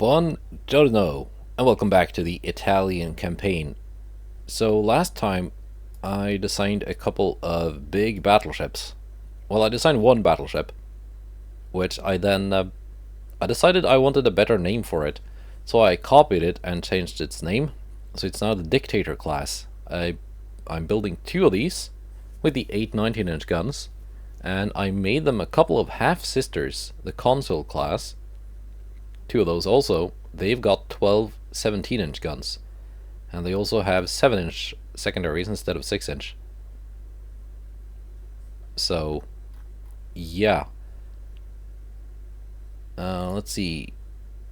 Buongiorno, and welcome back to the Italian campaign. So last time I designed a couple of big battleships. Well, I designed one battleship, which I then I decided I wanted a better name for it, so I copied it and changed its name. So it's now the Dictator class. I'm building two of these with the 8 19-inch guns, and I made them a couple of half-sisters, the Consul class. Two of those also, they've got 12 17-inch guns, and they also have 7-inch secondaries instead of 6-inch. So yeah, let's see,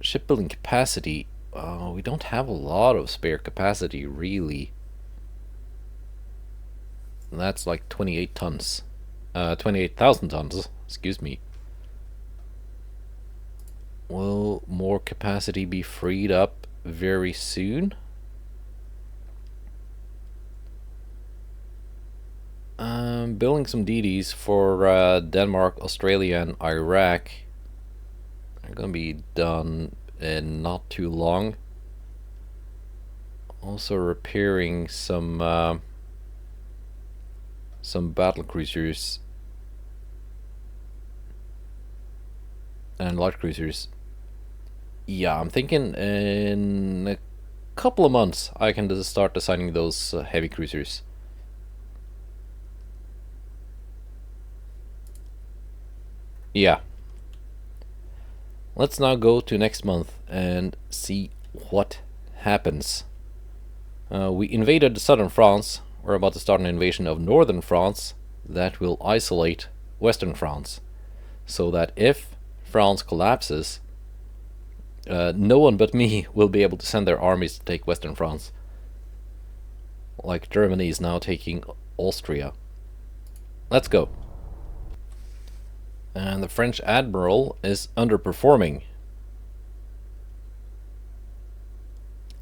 shipbuilding capacity. We don't have a lot of spare capacity really. That's like 28 tons, 28,000 tons, excuse me. Will more capacity be freed up very soon? I'm building some DDs for Denmark, Australia, and Iraq. They're gonna be done in not too long. Also repairing some battle cruisers and light cruisers. Yeah, I'm thinking in a couple of months I can just start designing those heavy cruisers. Yeah. Let's now go to next month and see what happens. We invaded southern France. We're about to start an invasion of northern France that will isolate western France, so that if France collapses, no one but me will be able to send their armies to take western France. Like Germany is now taking Austria. Let's go. And the French Admiral is underperforming.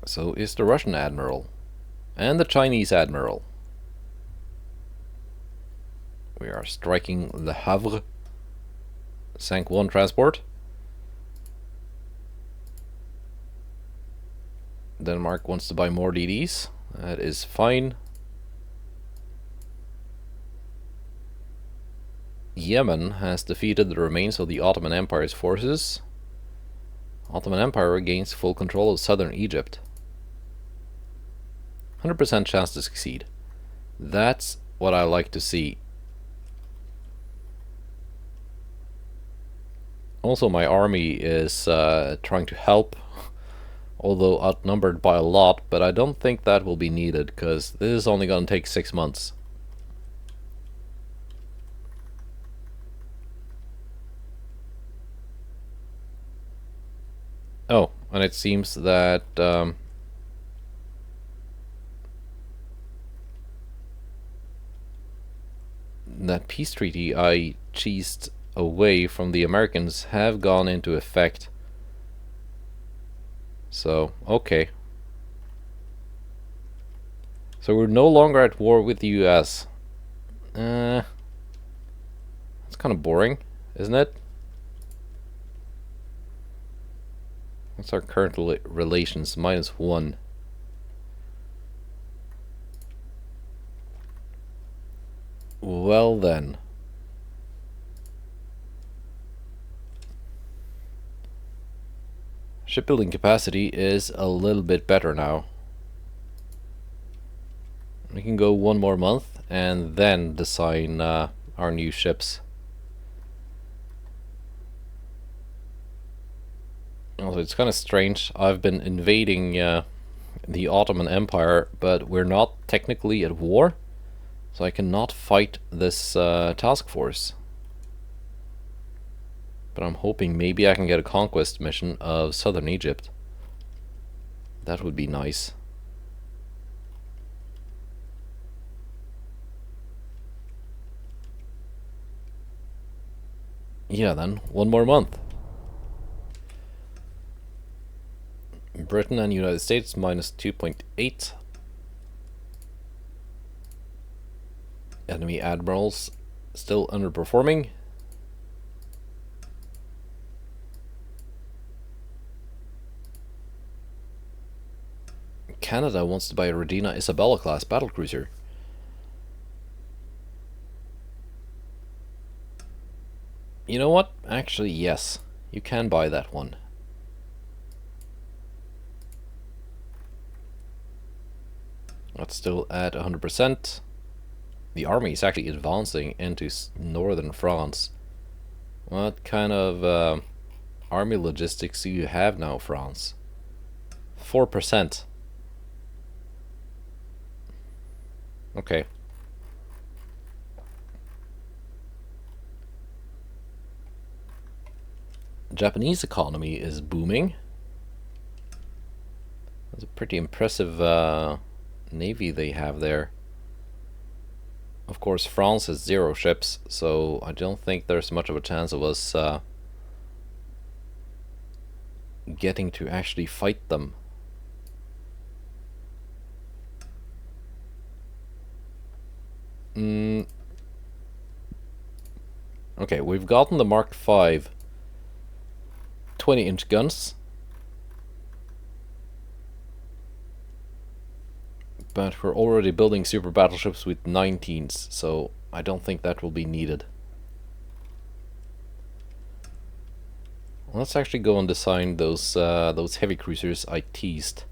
So is the Russian Admiral. And the Chinese Admiral. We are striking Le Havre. Sank one transport. Denmark wants to buy more DDs. That is fine. Yemen has defeated the remains of the Ottoman Empire's forces. Ottoman Empire regains full control of southern Egypt. 100% chance to succeed. That's what I like to see. Also, my army is trying to help, although outnumbered by a lot, but I don't think that will be needed, because this is only going to take 6 months. Oh, and it seems that that peace treaty I cheesed away from the Americans have gone into effect. So, okay. So we're no longer at war with the US. That's kind of boring, isn't it? What's our current relations? -1. Well then. Shipbuilding capacity is a little bit better now. We can go one more month and then design our new ships. Also, it's kind of strange. I've been invading the Ottoman Empire, but we're not technically at war, so I cannot fight this task force. But I'm hoping maybe I can get a conquest mission of southern Egypt. That would be nice. Yeah, then, one more month. Britain and United States -2.8. Enemy admirals still underperforming. Canada wants to buy a Regina Isabella class battlecruiser. You know what? Actually, yes. You can buy that one. That's still at 100%. The army is actually advancing into northern France. What kind of army logistics do you have now, France? 4%. Okay. Japanese economy is booming. That's a pretty impressive navy they have there. Of course, France has 0 ships, so I don't think there's much of a chance of us getting to actually fight them. Okay, we've gotten the Mark V 20-inch guns. But we're already building super battleships with 19s, so I don't think that will be needed. Let's actually go and design those heavy cruisers I teased.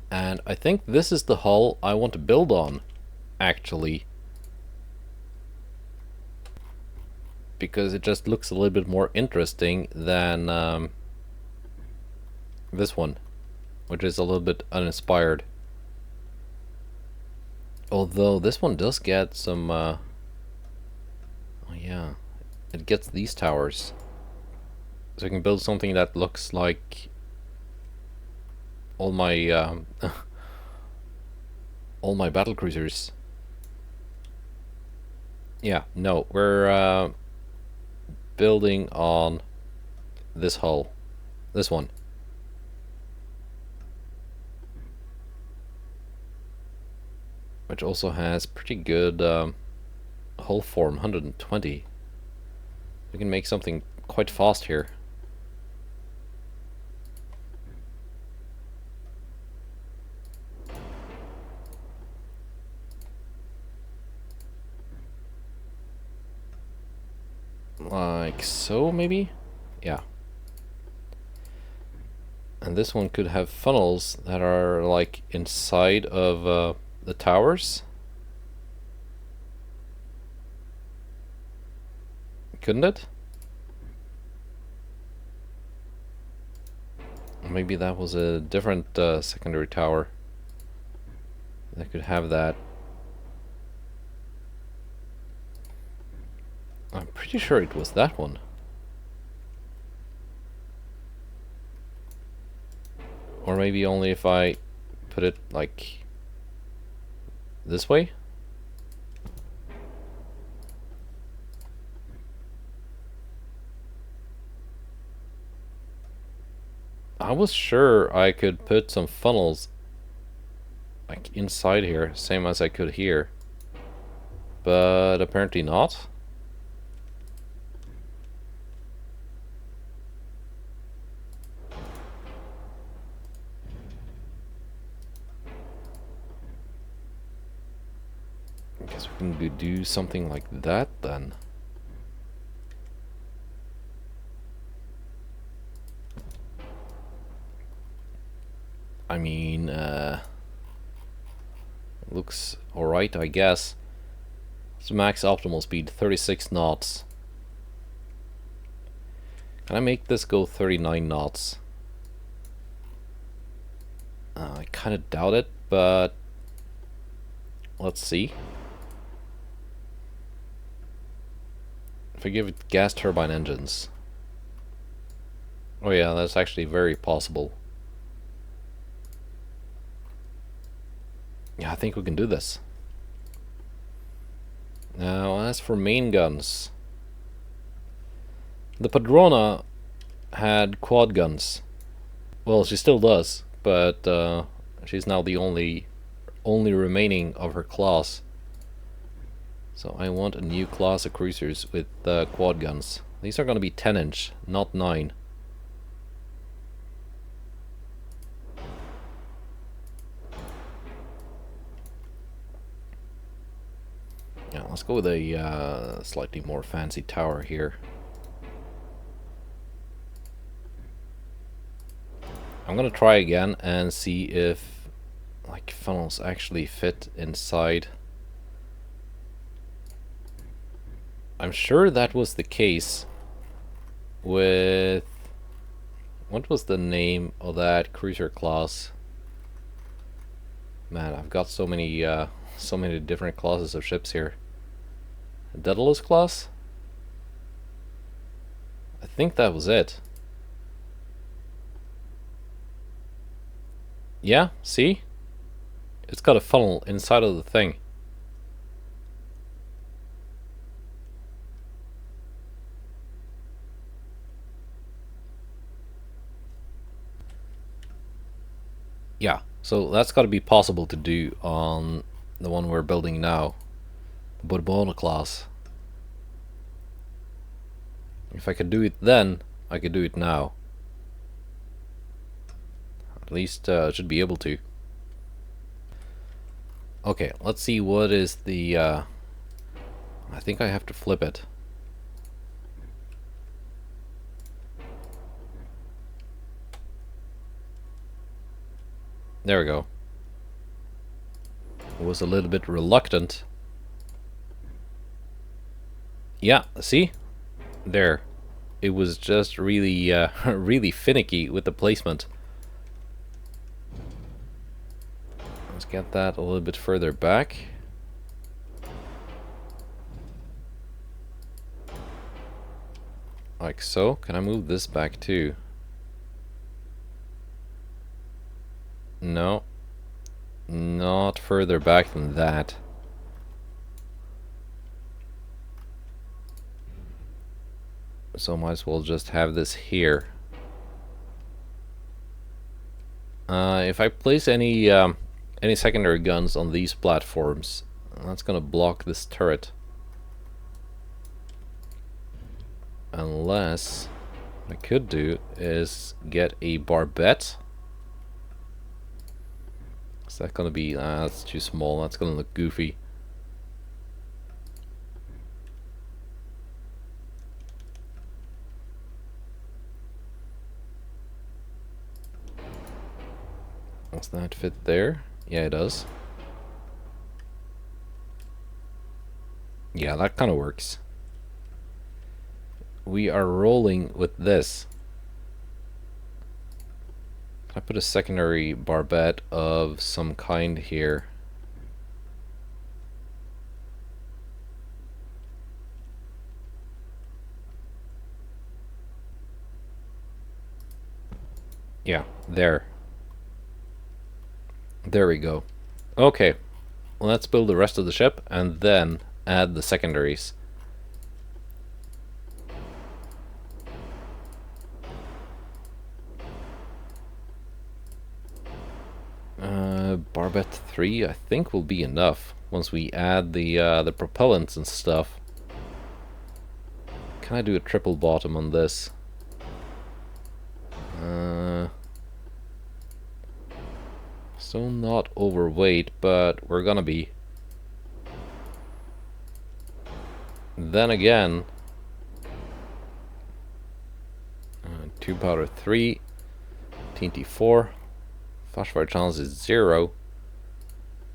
And I think this is the hull I want to build on, actually. Because it just looks a little bit more interesting than this one, which is a little bit uninspired. Although this one does get some oh yeah, it gets these towers. So I can build something that looks like all my all my battle cruisers. Yeah, no, we're building on this hull. This one. Which also has pretty good hull form, 120. We can make something quite fast here. Like so, maybe? Yeah. And this one could have funnels that are like inside of the towers. Couldn't it? Maybe that was a different secondary tower that could have that. I'm pretty sure it was that one. Or maybe only if I put it like this way? I was sure I could put some funnels like inside here, same as I could here. But apparently not. I guess we can do something like that then. I mean, looks alright, I guess. So max optimal speed, 36 knots. Can I make this go 39 knots? I kind of doubt it, but let's see. If I give it gas turbine engines. Oh yeah, that's actually very possible. Yeah, I think we can do this. Now, as for main guns, the Padrona had quad guns. Well, she still does, but she's now the only remaining of her class. So I want a new class of cruisers with quad guns. These are going to be 10-inch, not 9. Let's go with a slightly more fancy tower here. I'm gonna try again and see if like funnels actually fit inside. I'm sure that was the case with, what was the name of that cruiser class? Man, I've got so many different classes of ships here. Daedalus class? I think that was it. Yeah, see? It's got a funnel inside of the thing. Yeah, so that's got to be possible to do on the one we're building now, the Padrona class. If I could do it then, I could do it now. At least I should be able to. Okay, let's see what is the... I think I have to flip it. There we go. I was a little bit reluctant. Yeah, see? There. It was just really, really finicky with the placement. Let's get that a little bit further back. Like so. Can I move this back too? No. Not further back than that. So might as well just have this here. If I place any secondary guns on these platforms, that's gonna block this turret. Unless what I could do is get a barbette. Is that gonna be... that's too small. That's gonna look goofy. Does that fit there? Yeah, it does. Yeah, that kind of works. We are rolling with this. I put a secondary barbette of some kind here. Yeah, there. There we go. Okay, let's build the rest of the ship and then add the secondaries. Barbette 3 I think will be enough once we add the propellants and stuff. Can I do a triple bottom on this? Still not overweight, but we're gonna be. Then again, 2 powder 3, TNT 4, flash fire chance is 0,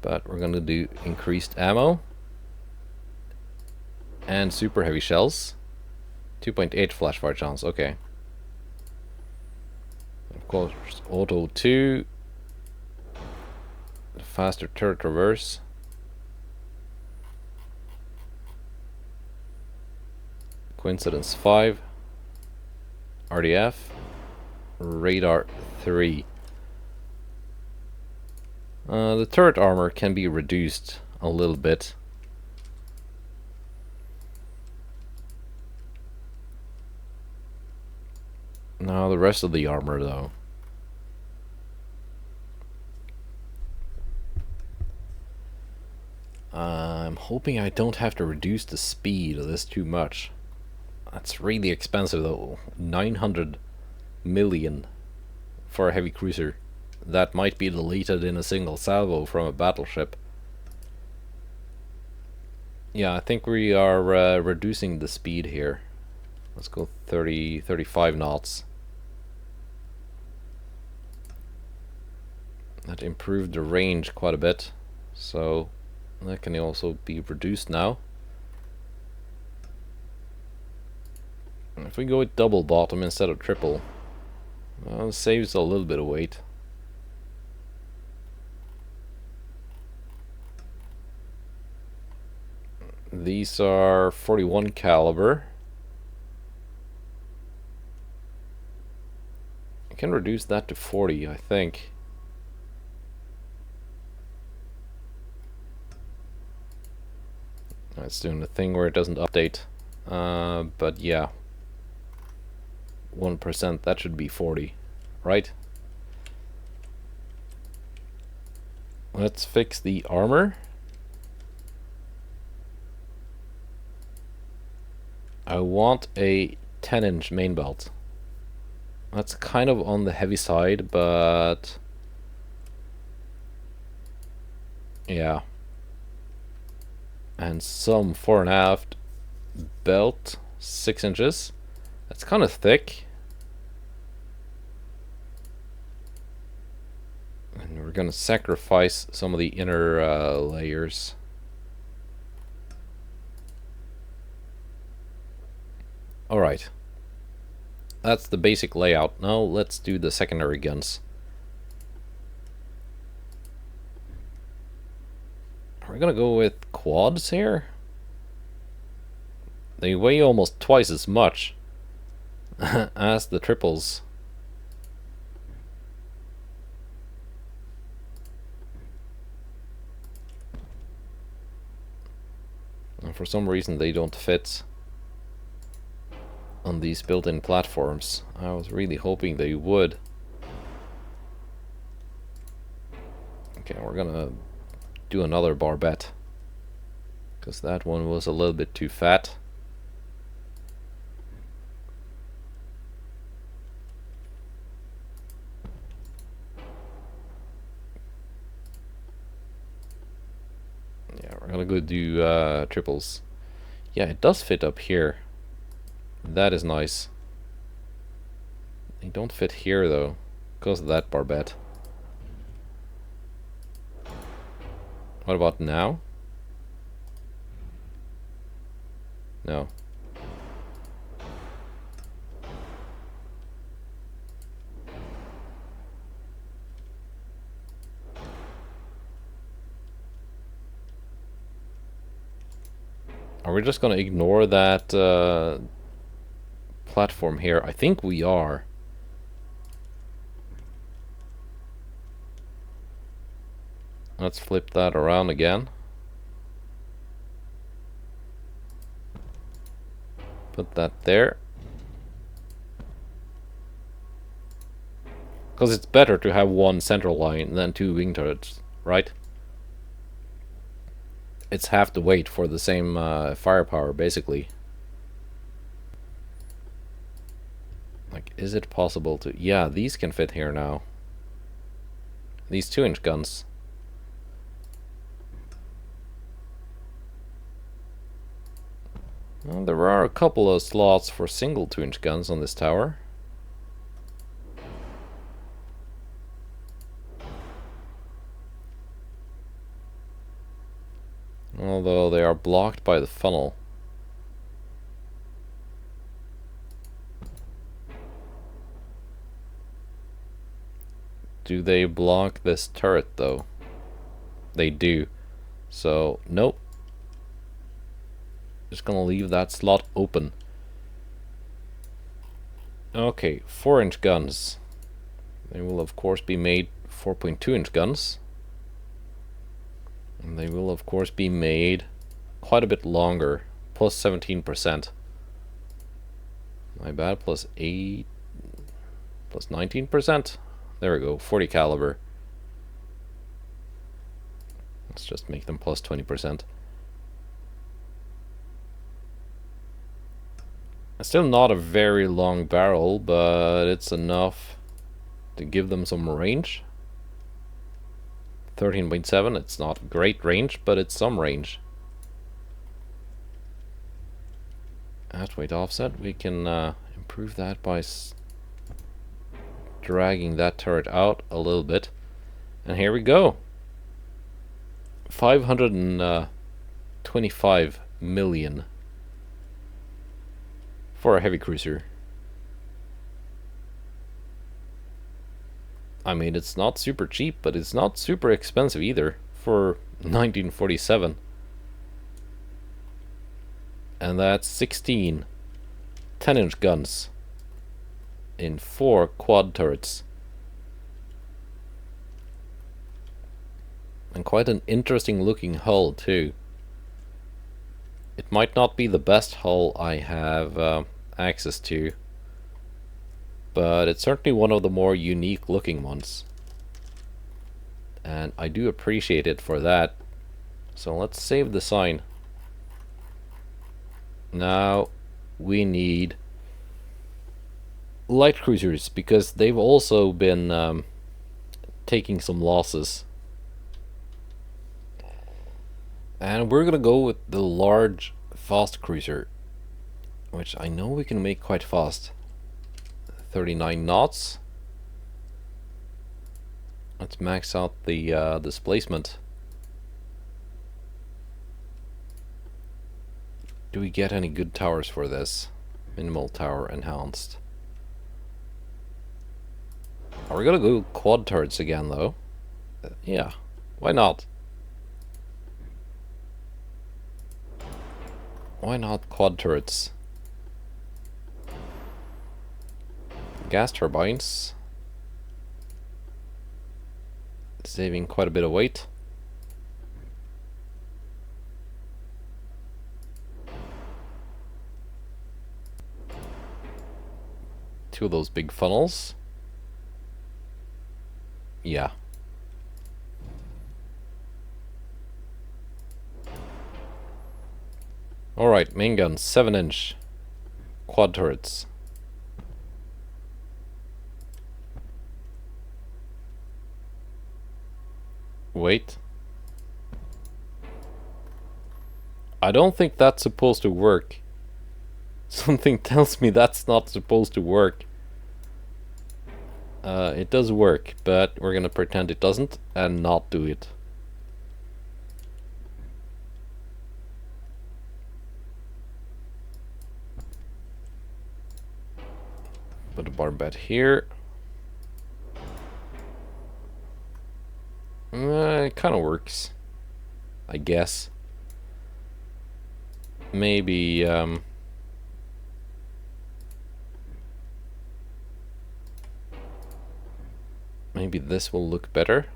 but we're gonna do increased ammo and super heavy shells. 2.8 flash fire chance, okay. Of course, auto 2, faster turret reverse. Coincidence 5, RDF, radar 3. The turret armor can be reduced a little bit. Now the rest of the armor though. I'm hoping I don't have to reduce the speed of this too much. That's really expensive though. 900 million for a heavy cruiser. That might be deleted in a single salvo from a battleship. Yeah, I think we are reducing the speed here. Let's go 30, 35 knots. That improved the range quite a bit, so that can also be reduced now. And if we go with double bottom instead of triple, well, it saves a little bit of weight. These are 41 caliber. I can reduce that to 40, I think. It's doing the thing where it doesn't update. But yeah, 1%, that should be 40, right? Let's fix the armor. I want a 10-inch main belt. That's kind of on the heavy side, but yeah. And some fore and aft belt, 6 inches. That's kind of thick. And we're gonna sacrifice some of the inner layers. Alright. That's the basic layout. Now let's do the secondary guns. We're gonna go with quads here. They weigh almost twice as much as the triples. And for some reason they don't fit on these built-in platforms. I was really hoping they would. Okay, we're gonna do another barbette, because that one was a little bit too fat. Yeah, we're gonna go do triples. Yeah, it does fit up here. That is nice. They don't fit here though, because of that barbette. What about now? No. Are we just gonna ignore that platform here? I think we are. Let's flip that around again. Put that there. Because it's better to have one central line than two wing turrets, right? It's half the weight for the same firepower, basically. Like, is it possible to... Yeah, these can fit here now. These 2-inch guns. Well, there are a couple of slots for single 2-inch guns on this tower. Although they are blocked by the funnel. Do they block this turret though? They do. So, nope. Just gonna leave that slot open. Okay, 4-inch guns. They will of course be made 4.2-inch guns. And they will of course be made quite a bit longer. Plus 17%. My bad, plus 8... plus 19%? There we go, 40 caliber. Let's just make them plus 20%. It's still not a very long barrel, but it's enough to give them some range. 13.7, it's not great range, but it's some range. Aft weight offset, we can improve that by dragging that turret out a little bit. And here we go. 525 million for a heavy cruiser. I mean, it's not super cheap, but it's not super expensive either for 1947. And that's 16 10-inch guns in 4 quad turrets. And quite an interesting looking hull too. It might not be the best hull I have access to, but it's certainly one of the more unique looking ones. And I do appreciate it for that. So let's save the sign. Now we need light cruisers, because they've also been taking some losses. And we're gonna go with the large fast cruiser, which I know we can make quite fast. 39 knots. Let's max out the displacement. Do we get any good towers for this? Minimal tower enhanced. Are we gonna go quad turrets again though? Yeah, why not? Why not quad turrets? Gas turbines. Saving quite a bit of weight. Two of those big funnels. Yeah. Alright, main guns, 7-inch quad turrets. Wait. I don't think that's supposed to work. Something tells me that's not supposed to work. It does work, but we're gonna pretend it doesn't and not do it. Put a barbette here. It kind of works, I guess. Maybe maybe this will look better.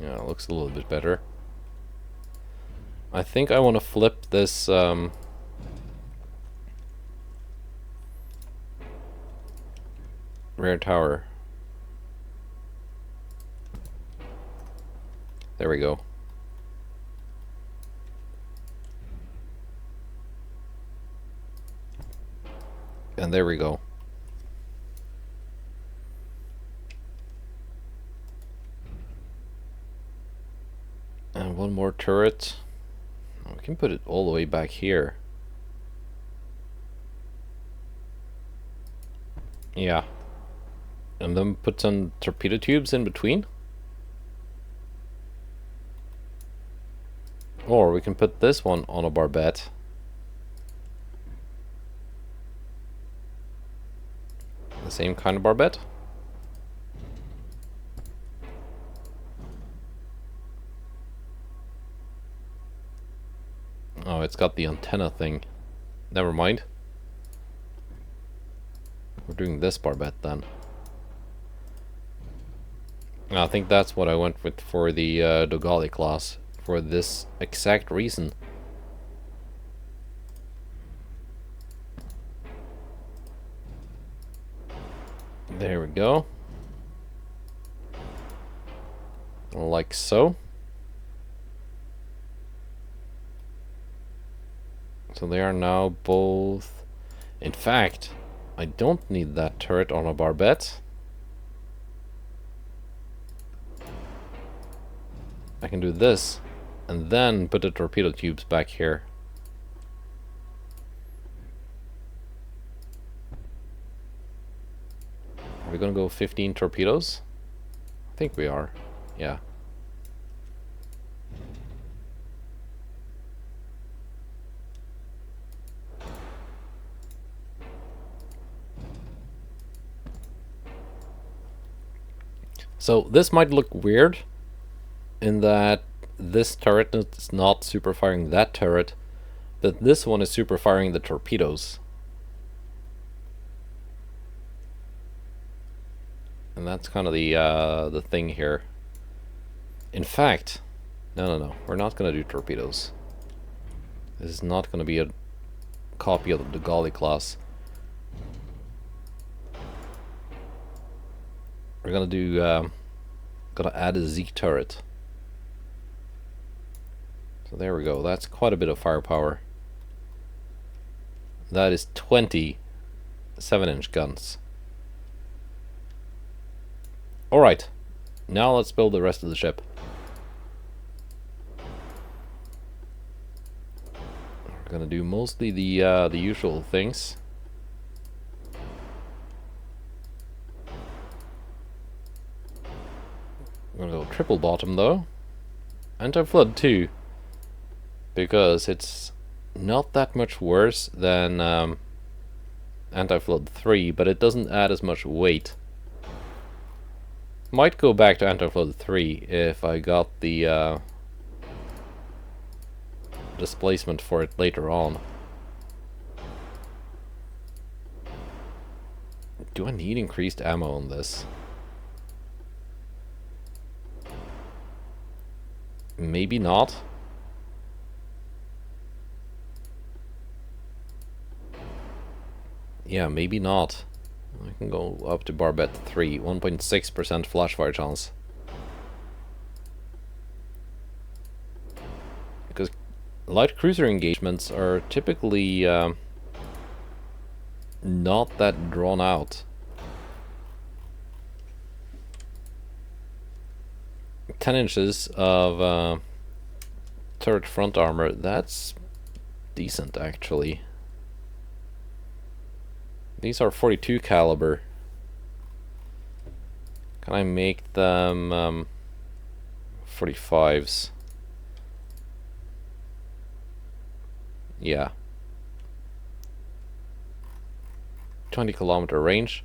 Yeah, it looks a little bit better. I think I want to flip this rear tower. There we go. And there we go. And one more turret. We can put it all the way back here. Yeah. And then put some torpedo tubes in between. Or we can put this one on a barbette. The same kind of barbette. Oh, it's got the antenna thing. Never mind. We're doing this barbette then. I think that's what I went with for the Dogali class, for this exact reason. There we go. Like so. So they are now both... In fact, I don't need that turret on a barbette. I can do this, and then put the torpedo tubes back here. Are we gonna go 15 torpedoes? I think we are. Yeah. So this might look weird in that this turret is not super firing that turret, but this one is super firing the torpedoes. And that's kind of the thing here. In fact, no, we're not going to do torpedoes. This is not going to be a copy of the Galley class. We're going to do, gonna add a Z turret. So there we go. That's quite a bit of firepower. That is 20 7-inch guns. Alright, now let's build the rest of the ship. We're gonna do mostly the usual things. I'm gonna go triple bottom though. Anti-flood too, because it's not that much worse than Anti-flood 3, but it doesn't add as much weight. Might go back to Anti-flood 3 if I got the displacement for it later on. Do I need increased ammo on this? Maybe not. Yeah, maybe not. I can go up to Barbette 3, 1.6% flash fire chance. Because light cruiser engagements are typically not that drawn out. 10 inches of turret front armor, that's decent actually. These are 42 caliber. Can I make them 45s? Yeah. 20-kilometer range.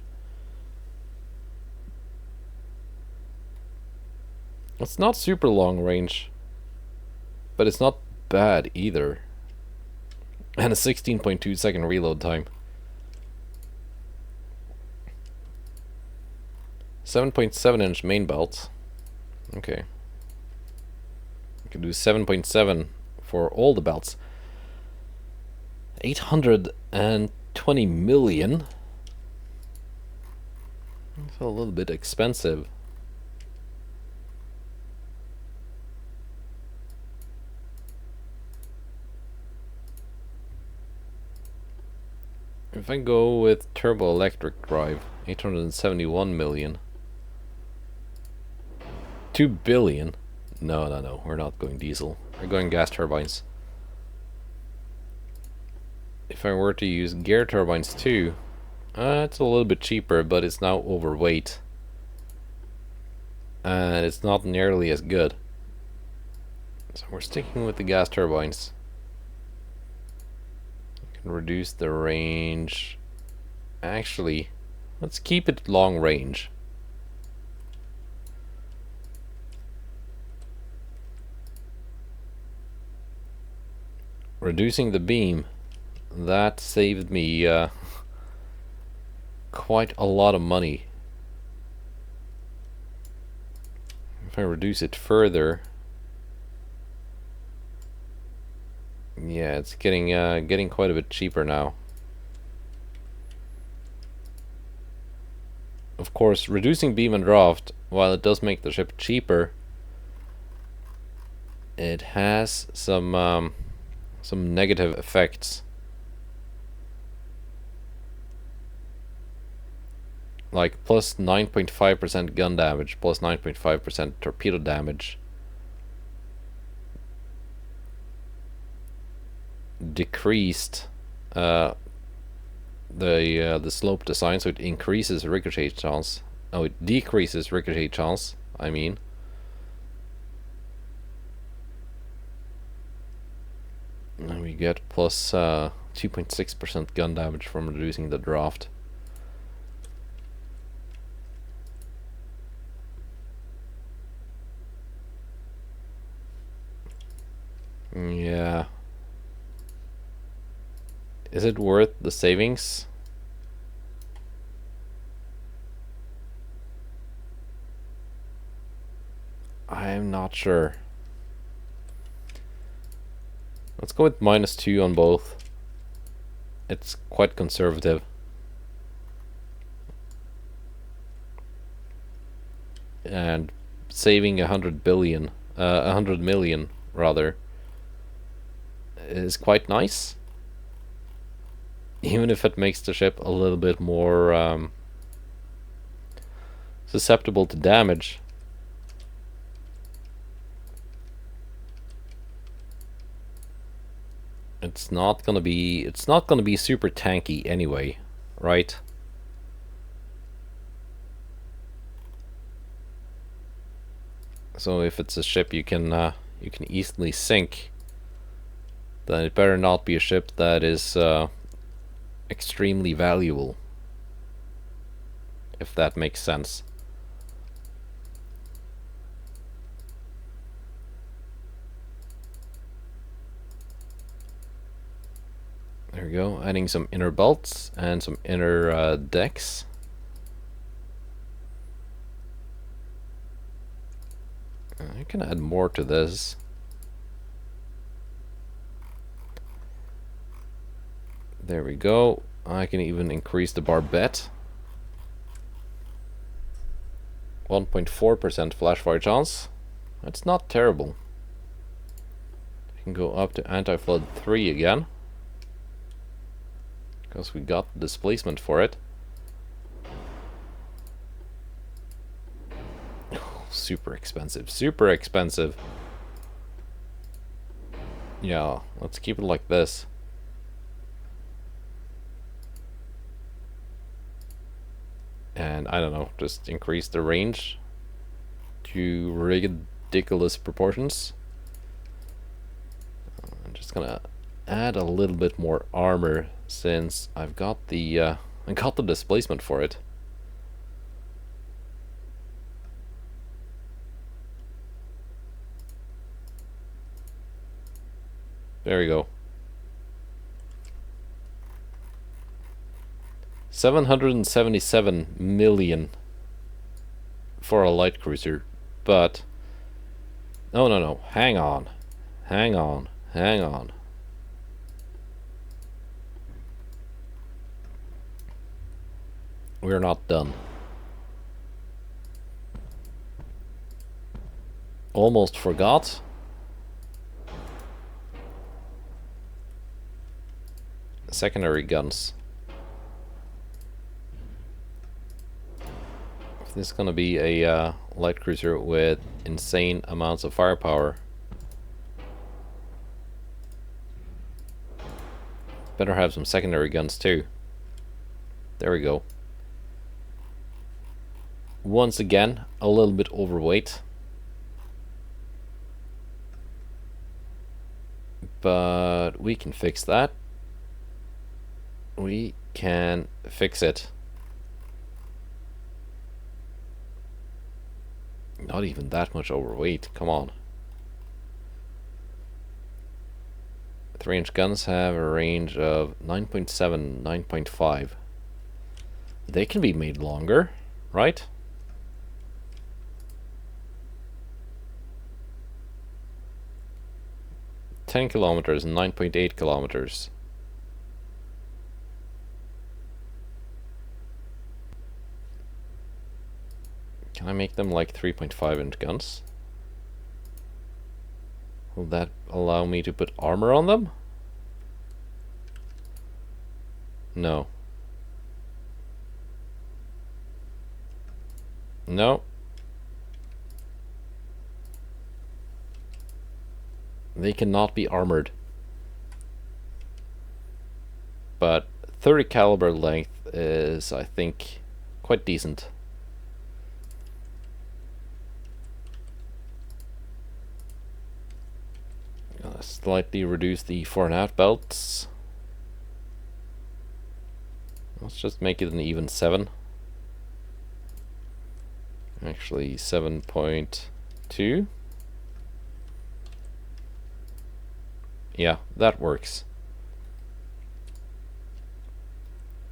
It's not super long range, but it's not bad either. And a 16.2 second reload time. 7.7-inch main belt. Okay. We can do 7.7 for all the belts. 820 million. That's a little bit expensive. If I go with turbo electric drive, 871 million. 2 billion. No, we're not going diesel. We're going gas turbines. If I were to use gear turbines too, it's a little bit cheaper, but it's now overweight. And it's not nearly as good. So we're sticking with the gas turbines. We can reduce the range. Actually, let's keep it long range. Reducing the beam, that saved me quite a lot of money. If I reduce it further, yeah, it's getting quite a bit cheaper now. Of course, reducing beam and draft, while it does make the ship cheaper, it has some negative effects. Like plus 9.5% gun damage, plus 9.5% torpedo damage. decreased the slope design, so it increases ricochet chance. Oh, it decreases ricochet chance, I mean. And we get plus 2.6% gun damage from reducing the draft. Yeah. Is it worth the savings? I'm not sure. Let's go with -2 on both. It's quite conservative. And saving 100 million rather, is quite nice. Even if it makes the ship a little bit more susceptible to damage. It's not gonna be super tanky anyway, right? So if it's a ship you can easily sink, then it better not be a ship that is extremely valuable, if that makes sense. There we go, adding some inner belts and some inner decks. I can add more to this. There we go. I can even increase the barbette. 1.4% flash fire chance. That's not terrible. I can go up to anti-flood 3 again, because we got the displacement for it. Super expensive, super expensive. Yeah, let's keep it like this. And I don't know, just increase the range to ridiculous proportions. I'm just gonna add a little bit more armor since I've got the displacement for it. There we go. 777 million for a light cruiser, but no, hang on. We're not done. Almost forgot. Secondary guns. If this is gonna be a light cruiser with insane amounts of firepower, better have some secondary guns too. There we go. Once again, a little bit overweight, but we can fix that. We can fix it. Not even that much overweight, come on. 3-inch guns have a range of 9.7, 9.5. They can be made longer, right? "10 kilometers and 9.8 kilometers. Can I make them like 3.5-inch guns? Will that allow me to put armor on them? No. No. They cannot be armored. but 30 caliber length is, I think, quite decent. Slightly reduce the fore and aft belts. Let's just make it an even 7. Actually 7.2. Yeah, that works.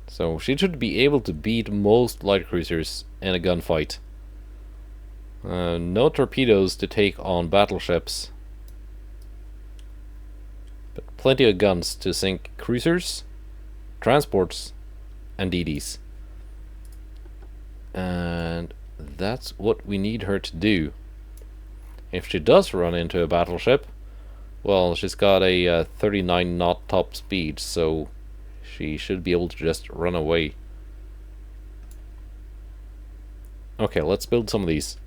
So she should be able to beat most light cruisers in a gunfight. No torpedoes to take on battleships, but plenty of guns to sink cruisers, transports, and DDs. And that's what we need her to do. If she does run into a battleship, well, she's got a 39 knot top speed, so she should be able to just run away. Okay, let's build some of these.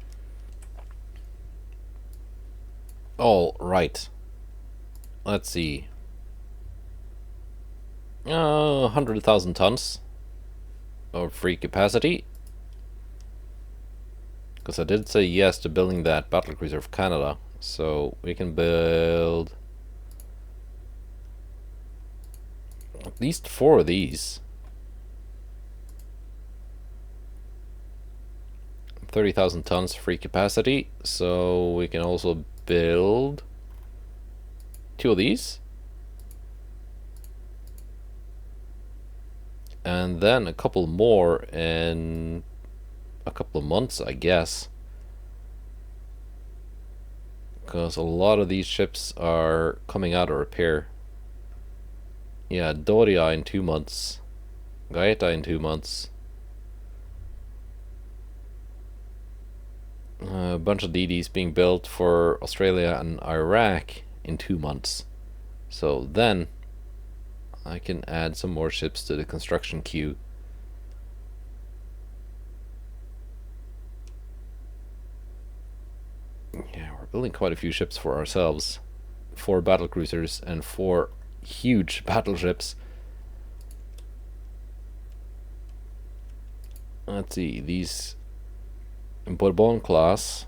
All right. Let's see. 100,000 tons of free capacity. Because I did say yes to building that battlecruiser of Canada. So we can build at least 4 of these. 30,000 tons free capacity. So we can also build 2 of these. And then a couple more in a couple of months, I guess. Because a lot of these ships are coming out of repair. Yeah, Doria in 2 months. Gaeta in 2 months. A bunch of DDs being built for Australia and Iraq in 2 months. So then I can add some more ships to the construction queue. Yeah, we're building quite a few ships for ourselves. 4 battlecruisers and 4 huge battleships. Let's see, these Bourbon class.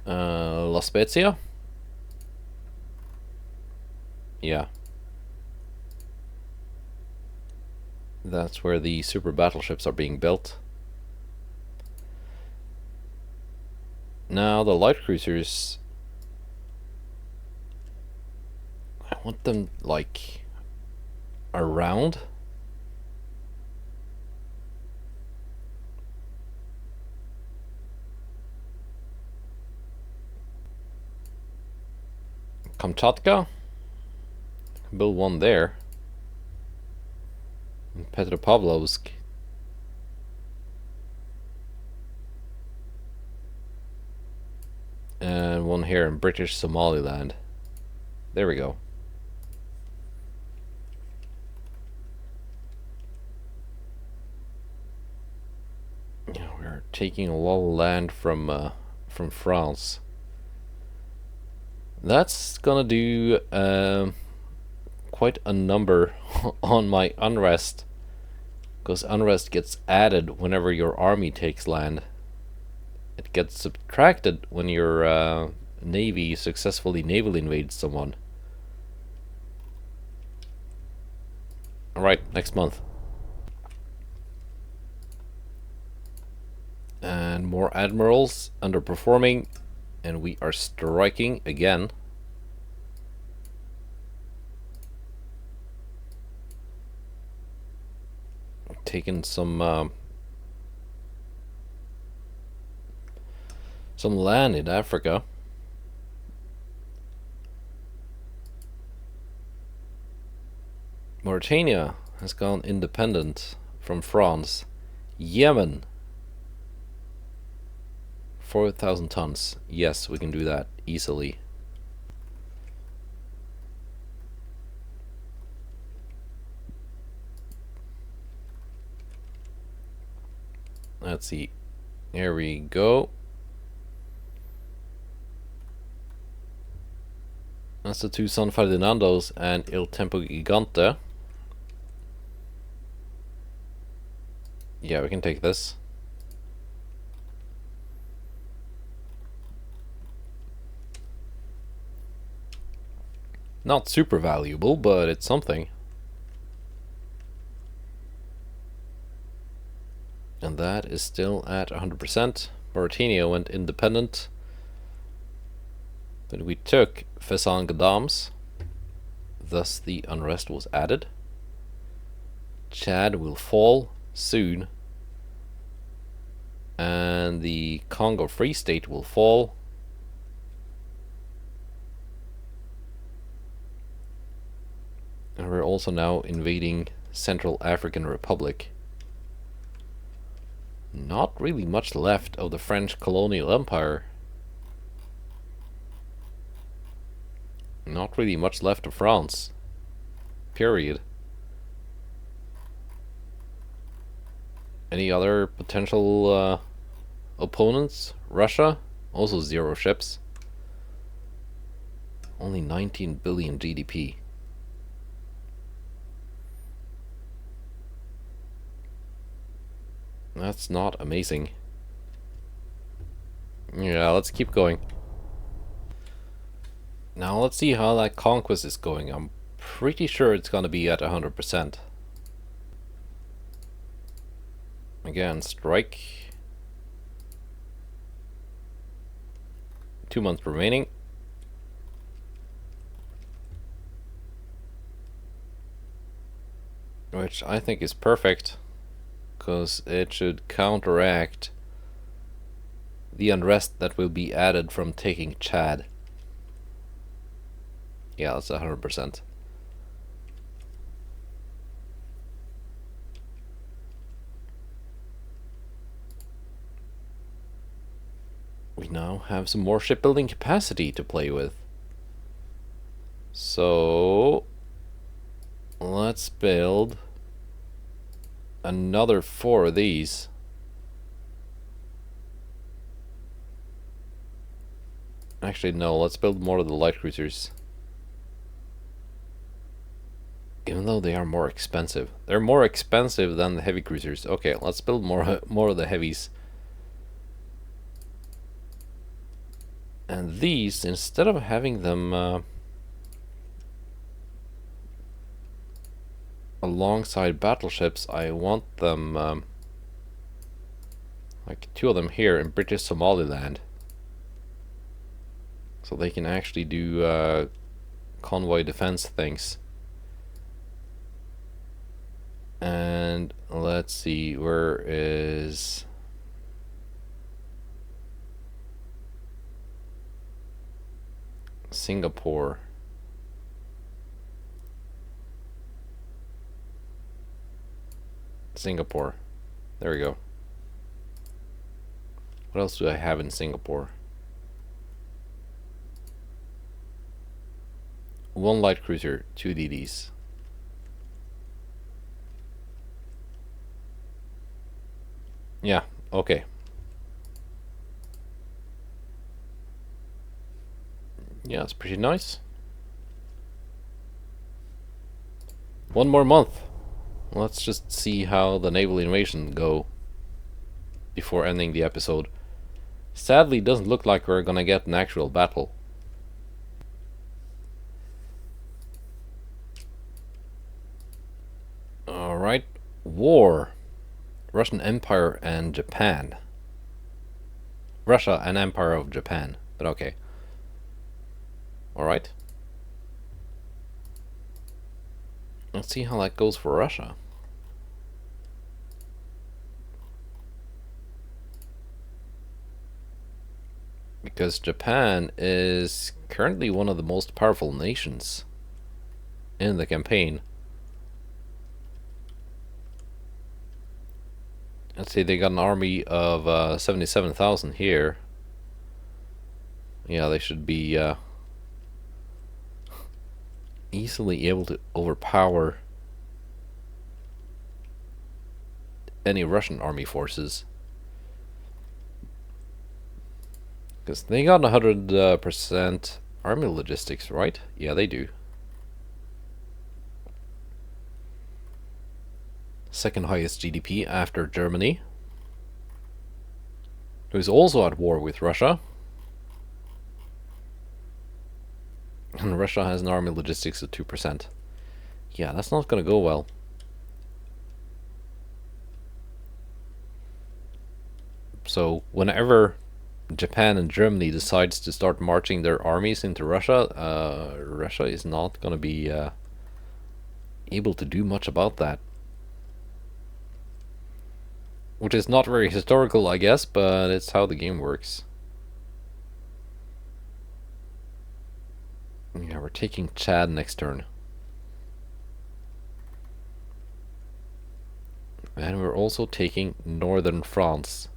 La Spezia? Yeah. That's where the super battleships are being built. Now the light cruisers, I want them like around. Kamchatka, build one there. And Petropavlovsk. And one here in British Somaliland. There we go. Yeah, we're taking a lot of land from France. That's gonna do quite a number on my unrest, because unrest gets added whenever your army takes land. It gets subtracted when your navy successfully naval invades someone. Alright, next month. And more admirals underperforming, and we are striking again. Taking some land in Africa. Mauritania has gone independent from France. Yemen, 4,000 tons. Yes, we can do that easily. Let's see. Here we go. That's the two San Ferdinandos and Il Tempo Gigante. Yeah, we can take this. Not super valuable, but it's something. And that is still at 100%. Mauritania went independent. But we took Fezzan Gaddams. Thus the unrest was added. Chad will fall soon. And the Congo Free State will fall. And we're also now invading Central African Republic. Not really much left of the French colonial empire. Not really much left of France. Period. Any other potential opponents? Russia? Also 0 ships. Only 19 billion GDP. That's not amazing. Yeah, let's keep going. Now let's see how that conquest is going. I'm pretty sure it's gonna be at 100%. Again, strike. 2 months remaining. Which I think is perfect, because it should counteract the unrest that will be added from taking Chad. Yeah, that's 100%. We now have some more shipbuilding capacity to play with. So let's build another 4 of these. Actually, no, let's build more of the light cruisers. Even though they are more expensive. They're more expensive than the heavy cruisers. Okay, let's build more of the heavies. And these, instead of having them alongside battleships, I want them like 2 of them here in British Somaliland, so they can actually do convoy defense things. And let's see, where is Singapore? Singapore. There we go. What else do I have in Singapore? 1 light cruiser, 2 DDs. Yeah, okay. Yeah, it's pretty nice. 1 more month. Let's just see how the naval invasion go before ending the episode. Sadly, it doesn't look like we're gonna get an actual battle. Alright, war. Russian Empire and Japan. Russia and Empire of Japan, but okay. Alright. Let's see how that goes for Russia. Because Japan is currently one of the most powerful nations in the campaign. Let's see, they got an army of 77,000 here. Yeah, they should be easily able to overpower any Russian army forces. Because they got 100% army logistics, right? Yeah, they do. Second highest GDP after Germany, who is also at war with Russia. And Russia has an army logistics of 2%. Yeah, that's not going to go well. So whenever Japan and Germany decides to start marching their armies into Russia, Russia is not going to be able to do much about that. Which is not very historical, I guess, but it's how the game works. Yeah, we're taking Chad next turn. And we're also taking northern France.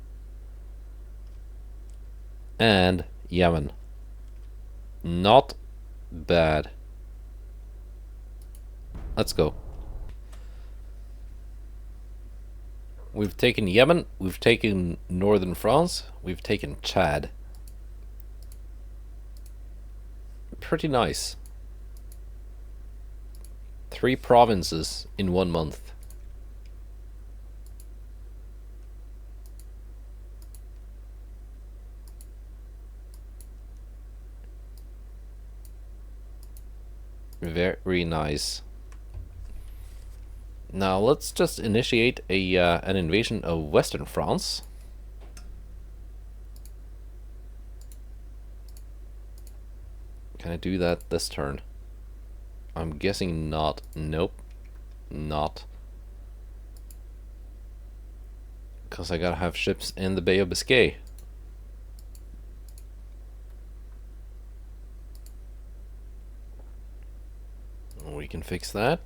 And Yemen. Not bad. Let's go. We've taken Yemen, we've taken northern France, we've taken Chad. Pretty nice. 3 provinces in 1 month. Very nice. Now let's just initiate an invasion of Western France. Can I do that this turn? I'm guessing not. Nope. Not. Because I gotta have ships in the Bay of Biscay. We can fix that.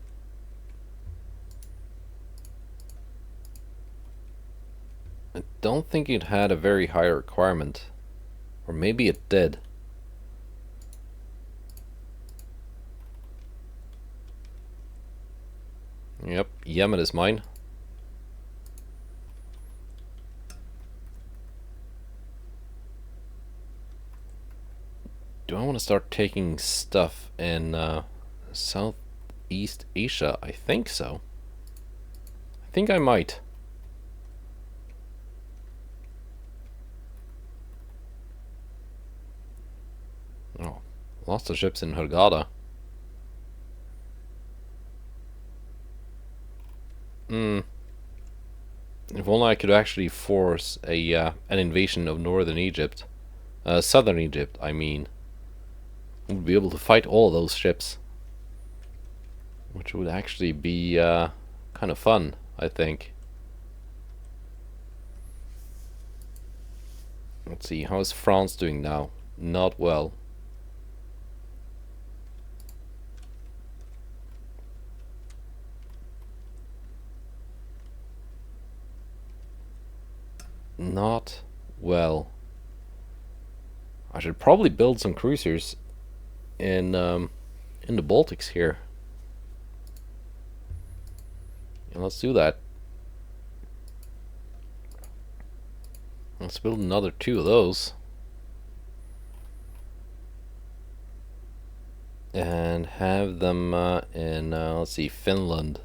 I don't think it had a very high requirement. Or maybe it did. Yep, Yemen is mine. Do I want to start taking stuff in Southeast Asia? I think so. I think I might. Oh, lots of ships in Hurghada. If only I could actually force an invasion of northern Egypt. Southern Egypt, I mean. We'd be able to fight all of those ships. Which would actually be kind of fun, I think. Let's see, how is France doing now? Not well. Not well. I should probably build some cruisers in the Baltics here. Yeah, let's do that. Let's build another 2 of those. And have them in, let's see, Finland.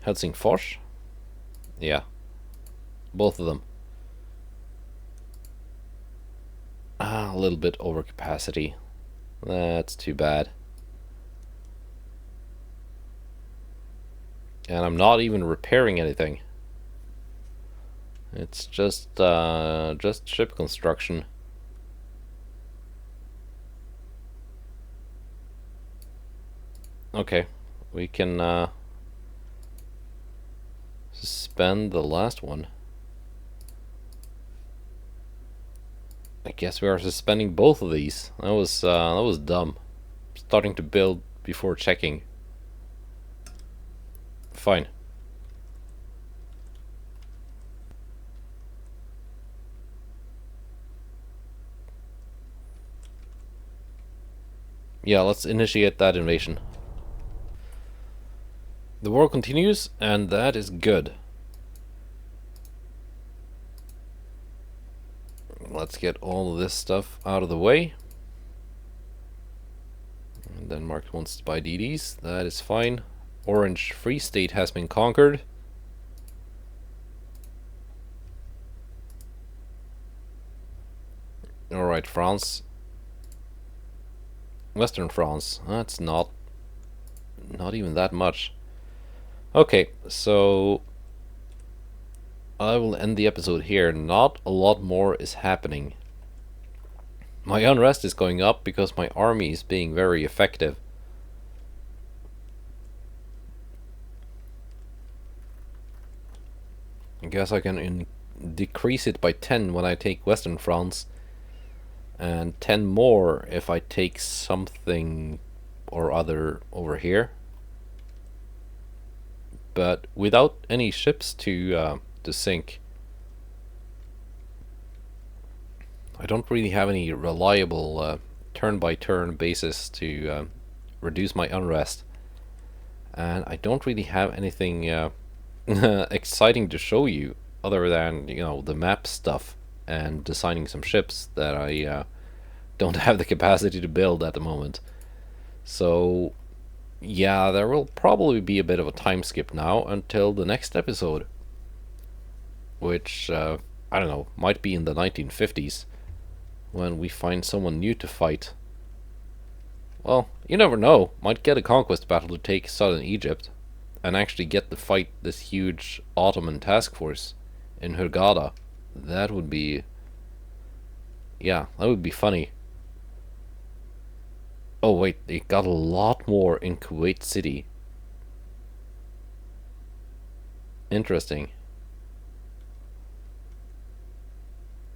Helsingfors? Yeah. Both of them. Ah, a little bit over capacity. That's too bad. And I'm not even repairing anything. It's just ship construction. Okay, we can suspend the last one. I guess we are suspending both of these. That was dumb. Starting to build before checking. Fine. Yeah, let's initiate that invasion. The war continues, and that is good. Let's get all of this stuff out of the way. And Denmark wants to buy DDs. That is fine. Orange Free State has been conquered. Alright, France. Western France. That's not even that much. Okay, so I will end the episode here. Not a lot more is happening. My unrest is going up because my army is being very effective. I guess I can decrease it by 10 when I take Western France, and 10 more if I take something or other over here. But without any ships to sink, I don't really have any reliable turn-by-turn basis to reduce my unrest, and I don't really have anything exciting to show you other than, you know, the map stuff and designing some ships that I don't have the capacity to build at the moment. So yeah, there will probably be a bit of a time skip now until the next episode, which I don't know, might be in the 1950s when we find someone new to fight. Well, you never know, might get a conquest battle to take southern Egypt and actually get to fight this huge Ottoman task force in Hurghada. That would be... yeah, that would be funny. Oh wait, they got a lot more in Kuwait City. Interesting.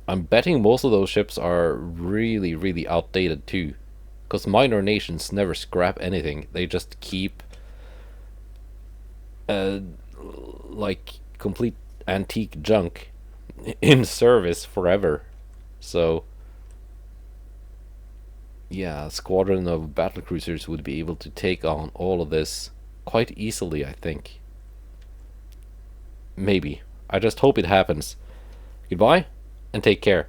I'm betting most of those ships are really, really outdated too. Because minor nations never scrap anything. They just keep like complete antique junk in service forever. So yeah, a squadron of battlecruisers would be able to take on all of this quite easily, I think. Maybe. I just hope it happens. Goodbye, and take care.